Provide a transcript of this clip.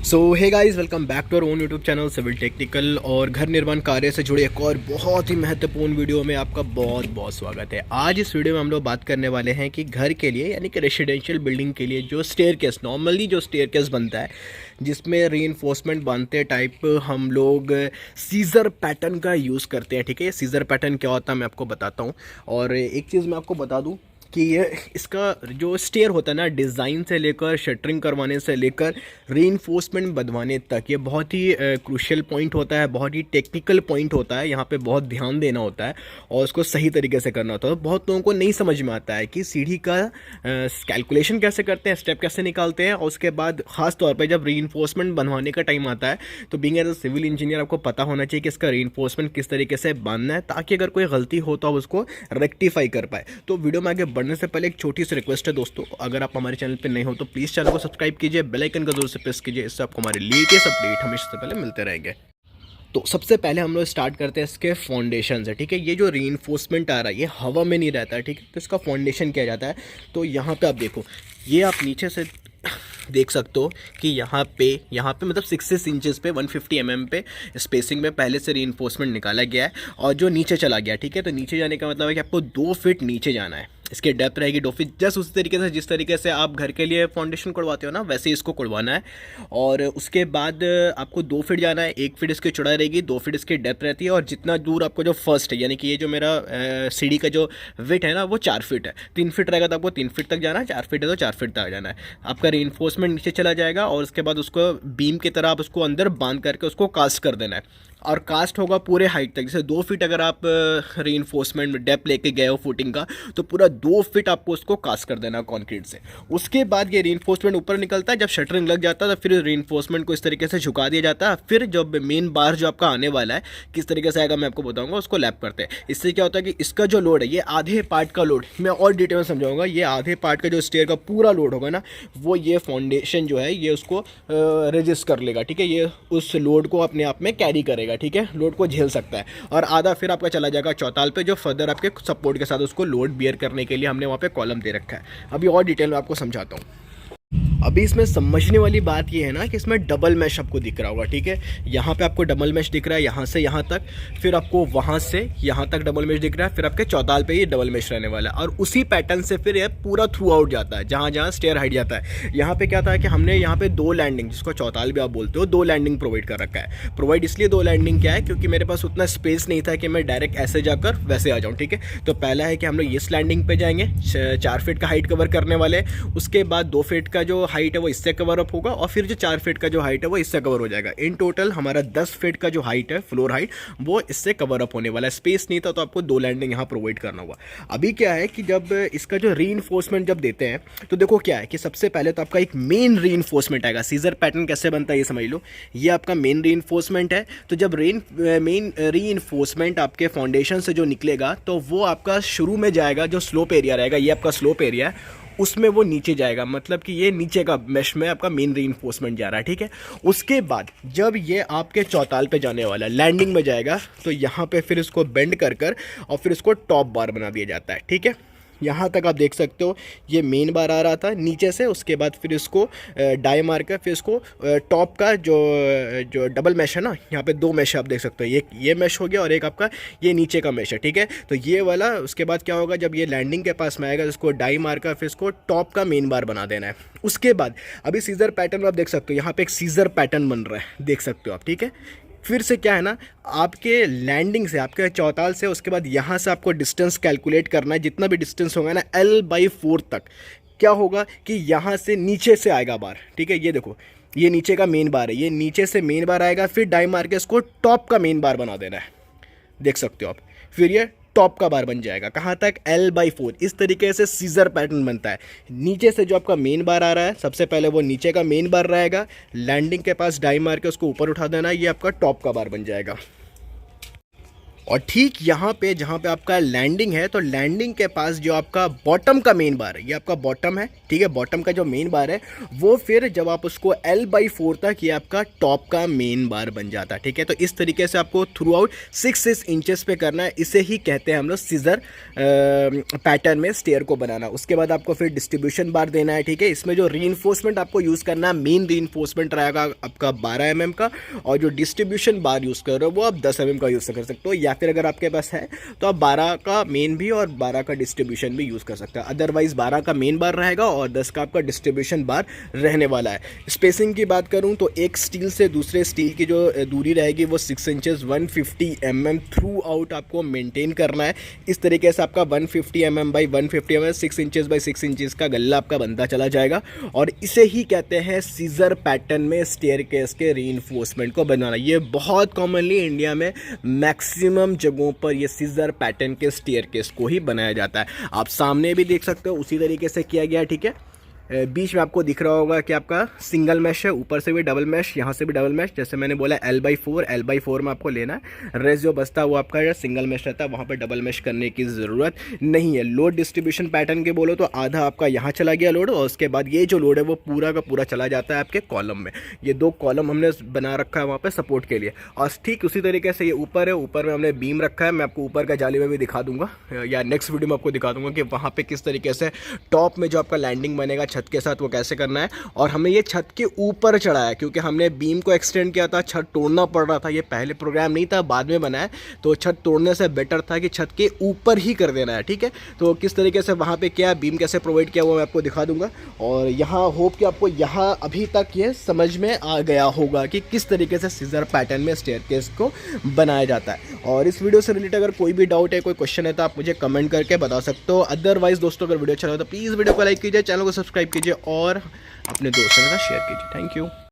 So hey guys, welcome back to our own YouTube channel civil technical. और घर निर्माण कार्य से जुड़े एक और बहुत ही महत्वपूर्ण वीडियो में आपका बहुत बहुत स्वागत है। आज इस वीडियो में हम लोग बात करने वाले हैं कि घर के लिए यानी कि रेसिडेंशियल बिल्डिंग के लिए जो स्टेयरकेस, नॉर्मली जो स्टेयरकेस बनता है जिसमें रीइंफोर्समेंट बांधते टाइप हम लोग सीजर पैटर्न का यूज़ करते हैं। ठीक है, सीजर पैटर्न क्या होता है मैं आपको बताता हूँ। और एक चीज़ मैं आपको बता दूँ कि ये इसका जो स्टेयर होता है ना, डिज़ाइन से लेकर शटरिंग करवाने से लेकर रीइंफोर्समेंट बनवाने तक, ये बहुत ही क्रूशियल पॉइंट होता है, बहुत ही टेक्निकल पॉइंट होता है। यहाँ पे बहुत ध्यान देना होता है और उसको सही तरीके से करना होता है। बहुत लोगों को नहीं समझ में आता है कि सीढ़ी का कैलकुलेशन कैसे करते हैं, स्टेप कैसे निकालते हैं। और उसके बाद ख़ास तौर पर जब रीइंफोर्समेंट बनवाने का टाइम आता है तो being as a civil engineer आपको पता होना चाहिए कि इसका रीइंफोर्समेंट किस तरीके से बांधना है, ताकि अगर कोई गलती हो तो आप उसको रेक्टिफाई कर पाए। तो वीडियो में आगे बढ़ने से पहले एक छोटी सी रिक्वेस्ट है दोस्तों, अगर आप हमारे चैनल पे नए हो तो प्लीज़ चैनल को सब्सक्राइब कीजिए, बेल आइकन का जरूर से प्रेस कीजिए, इससे आपको हमारे लेटेस्ट अपडेट हमेशा से पहले मिलते रहेंगे। तो सबसे पहले हम लोग स्टार्ट करते हैं इसके फाउंडेशन से। ठीक है, ये जो रीइंफोर्समेंट आ रहा है ये हवा में नहीं रहता है। ठीक है, तो इसका फाउंडेशन किया जाता है। तो यहाँ पे आप देखो, ये आप नीचे से देख सकते हो कि यहाँ पे मतलब 6 इंचेस पे 150 mm पे स्पेसिंग में पहले से रीइंफोर्समेंट निकाला गया है और जो नीचे चला गया। ठीक है, तो नीचे जाने का मतलब है कि आपको 2 फीट नीचे जाना है। इसकी डेप्थ रहेगी 2 फीट, जस्ट उसी तरीके से जिस तरीके से आप घर के लिए फाउंडेशन कुड़वाते हो ना, वैसे इसको कुड़वाना है। और उसके बाद आपको 2 फीट जाना है, 1 फीट इसकी चौड़ाई रहेगी, 2 फीट इसकी डेप्थ रहती है। और जितना दूर आपको जो फर्स्ट है, यानी कि ये जो मेरा सीढ़ी का जो विड्थ है ना वो 4 फीट है। 3 फीट रहेगा तो आपको 3 फीट तक जाना है, 4 फीट है तो 4 फीट तक जाना है। आपका रीइंफोर्समेंट नीचे चला जाएगा और उसके बाद उसको बीम की तरह आप उसको अंदर बांध करके उसको कास्ट कर देना है। और कास्ट होगा पूरे हाइट तक। जैसे 2 फीट अगर आप रीइंफोर्समेंट में डेप्थ लेके गए हो फुटिंग का, तो पूरा 2 फीट आपको उसको कास्ट कर देना कंक्रीट से। उसके बाद ये रीइंफोर्समेंट ऊपर निकलता है, जब शटरिंग लग जाता है तो फिर रीइंफोर्समेंट को इस तरीके से झुका दिया जाता है। फिर जब मेन बार जो आपका आने वाला है किस तरीके से आएगा मैं आपको बताऊंगा, उसको लैप करते हैं। इससे क्या होता है कि इसका जो लोड है, ये आधे पार्ट का लोड मैं और डिटेल में समझाऊंगा। ये आधे पार्ट का जो स्टेयर का पूरा लोड होगा ना, वो ये फाउंडेशन जो है ये उसको रेजिस्ट कर लेगा। ठीक है, ये उस लोड को अपने आप में कैरी करेगा। ठीक है, लोड को झेल सकता है। और आधा फिर आपका चला जाएगा चौताल पे, जो फर्दर आपके सपोर्ट के साथ उसको लोड बियर करने के लिए हमने वहाँ पे कॉलम दे रखा है। अभी और डिटेल में आपको समझाता हूँ। अभी इसमें समझने वाली बात ये है ना कि इसमें डबल मैश आपको दिख रहा होगा। ठीक है, यहाँ पे आपको डबल मैश दिख रहा है, यहाँ से यहाँ तक, फिर आपको वहाँ से यहाँ तक डबल मैश दिख रहा है, फिर आपके चौताल पे ये डबल मैश रहने वाला है। और उसी पैटर्न से फिर ये पूरा थ्रू आउट जाता है, जहाँ जहाँ स्टेयर हाइट जाता है। यहाँ पे क्या था कि हमने यहाँ पे 2 लैंडिंग, जिसको चौताल भी आप बोलते हो, 2 लैंडिंग प्रोवाइड कर रखा है। प्रोवाइड इसलिए 2 लैंडिंग क्या है, क्योंकि मेरे पास उतना स्पेस नहीं था कि मैं डायरेक्ट ऐसे जाकर वैसे आ जाऊँ। ठीक है, तो पहला है कि हम लोग इस लैंडिंग पे जाएंगे, 4 फीट का हाइट कवर करने वाले। उसके बाद 2 फीट का जो हाइट है वो इससे कवर अप होगा और फिर जो 4 फीट का जो हाइट है वो इससे कवर हो जाएगा। इन टोटल हमारा 10 फीट का जो हाइट है, फ्लोर हाइट, वो इससे कवर अप होने वाला है। स्पेस नहीं था तो आपको 2 लैंडिंग यहाँ प्रोवाइड करना होगा। अभी क्या है कि जब इसका जो रीइंफोर्समेंट जब देते हैं तो देखो क्या है कि सबसे पहले तो आपका एक मेन रीइंफोर्समेंट आएगा। सीजर पैटर्न कैसे बनता है ये समझ लो, ये आपका मेन रीइंफोर्समेंट है। तो जब मेन रीइंफोर्समेंट आपके फाउंडेशन से जो निकलेगा तो वो आपका शुरू में जाएगा, जो स्लोप एरिया रहेगा, ये आपका स्लोप एरिया है, उसमें वो नीचे जाएगा। मतलब कि ये नीचे का मैश में आपका मेन रीइंफोर्समेंट जा रहा है। ठीक है, उसके बाद जब ये आपके चौताल पे जाने वाला लैंडिंग में जाएगा तो यहाँ पे फिर इसको बेंड कर और फिर इसको टॉप बार बना दिया जाता है। ठीक है, यहाँ तक आप देख सकते हो ये मेन बार आ रहा था नीचे से, उसके बाद फिर इसको डाई मार कर फिर इसको टॉप का जो डबल मैश है ना, यहाँ पे 2 मैश आप देख सकते हो, ये मैश हो गया और एक आपका ये नीचे का मैश है। ठीक है, तो ये वाला उसके बाद क्या होगा, जब ये लैंडिंग के पास में आएगा इसको डाई मार कर फिर इसको टॉप का मेन बार बना देना है। उसके बाद अभी सीजर पैटर्न आप देख सकते हो, यहाँ पे एक सीजर पैटर्न बन रहा है, देख सकते हो आप। ठीक है, फिर से क्या है ना, आपके लैंडिंग से, आपके चौताल से, उसके बाद यहाँ से आपको डिस्टेंस कैलकुलेट करना है। जितना भी डिस्टेंस होगा ना L/4 तक, क्या होगा कि यहाँ से नीचे से आएगा बार। ठीक है, ये देखो, ये नीचे का मेन बार है, ये नीचे से मेन बार आएगा, फिर डाई मार के इसको टॉप का मेन बार बना देना है, देख सकते हो आप। फिर ये टॉप का बार बन जाएगा, कहाँ तक, L/4। इस तरीके से सीजर पैटर्न बनता है। नीचे से जो आपका मेन बार आ रहा है, सबसे पहले वो नीचे का मेन बार रहेगा, लैंडिंग के पास डाई मार के उसको ऊपर उठा देना है, ये आपका टॉप का बार बन जाएगा। और ठीक यहाँ पे जहाँ पे आपका लैंडिंग है, तो लैंडिंग के पास जो आपका बॉटम का मेन बार है, ये आपका बॉटम है, ठीक है। बॉटम का जो मेन बार है वो फिर जब आप उसको L/4 तक ये आपका टॉप का मेन बार बन जाता है, ठीक है। तो इस तरीके से आपको थ्रू आउट 6 इंचेस पे करना है। इसे ही कहते हैं हम लोग सीजर पैटर्न में स्टेयर को बनाना। उसके बाद आपको फिर डिस्ट्रीब्यूशन बार देना है, ठीक है। इसमें जो रीइंफोर्समेंट आपको यूज़ करना है, मेन रीइंफोर्समेंट रहेगा आपका 12 mm का, और जो डिस्ट्रीब्यूशन बार यूज़ कर रहे हो वो आप 10 mm का यूज़ कर सकते हो, या फिर अगर आपके पास है तो आप 12 का मेन भी और 12 का डिस्ट्रीब्यूशन भी यूज़ कर सकते हैं। अदरवाइज 12 का मेन बार रहेगा और 10 का आपका डिस्ट्रीब्यूशन बार रहने वाला है। स्पेसिंग की बात करूं तो एक स्टील से दूसरे स्टील की जो दूरी रहेगी वो 6 इंचेस 150 mm थ्रू आउट आपको मेंटेन करना है। इस तरीके से आपका 150 mm by 150 mm 6 inches by 6 inches का गल्ला आपका बनता चला जाएगा, और इसे ही कहते हैं सीजर पैटर्न में स्टेयरकेस के रीइंफोर्समेंट को बनाना। ये बहुत कॉमनली इंडिया में मैक्सिमम जगहों पर ये सीजर पैटर्न के स्टेयरकेस को ही बनाया जाता है। आप सामने भी देख सकते हो उसी तरीके से किया गया, ठीक है। बीच में आपको दिख रहा होगा कि आपका सिंगल मैश है, ऊपर से भी डबल मैश, यहाँ से भी डबल मैश। जैसे मैंने बोला L/4 में आपको लेना है। रेस्ट जो बचता है वो आपका सिंगल मैश रहता है, वहाँ पे डबल मैश करने की ज़रूरत नहीं है। लोड डिस्ट्रीब्यूशन पैटर्न के बोलो तो आधा आपका यहाँ चला गया लोड, और उसके बाद ये जो लोड है वो पूरा का पूरा चला जाता है आपके कॉलम में। ये 2 कॉलम हमने बना रखा है वहाँ पर सपोर्ट के लिए। और ठीक उसी तरीके से ये ऊपर है, ऊपर में हमने बीम रखा है। मैं आपको ऊपर का जाली में भी दिखा दूँगा, या नेक्स्ट वीडियो में आपको दिखा दूँगा कि वहाँ पर किस तरीके से टॉप में जो आपका लैंडिंग बनेगा छत के साथ वो कैसे करना है। और हमने ये छत के ऊपर चढ़ाया क्योंकि हमने बीम को एक्सटेंड किया था, छत तोड़ना पड़ रहा था। ये पहले प्रोग्राम नहीं था, बाद में बनाया, तो छत तोड़ने से बेटर था कि छत के ऊपर ही कर देना है, ठीक है। तो किस तरीके से वहाँ पे क्या बीम कैसे प्रोवाइड किया वो मैं आपको दिखा दूंगा। और यहाँ होप कि आपको यहाँ अभी तक ये समझ में आ गया होगा कि किस तरीके से सीजर पैटर्न में स्टेयरकेस को बनाया जाता है। और इस वीडियो से रिलेटेड अगर कोई भी डाउट है, कोई क्वेश्चन है, तो आप मुझे कमेंट करके बता सकते हो। अदरवाइज दोस्तों अगर वीडियो अच्छा लगा तो प्लीज़ वीडियो को लाइक कीजिए, चैनल को सब्सक्राइब कीजिए और अपने दोस्तों के साथ शेयर कीजिए। Thank you.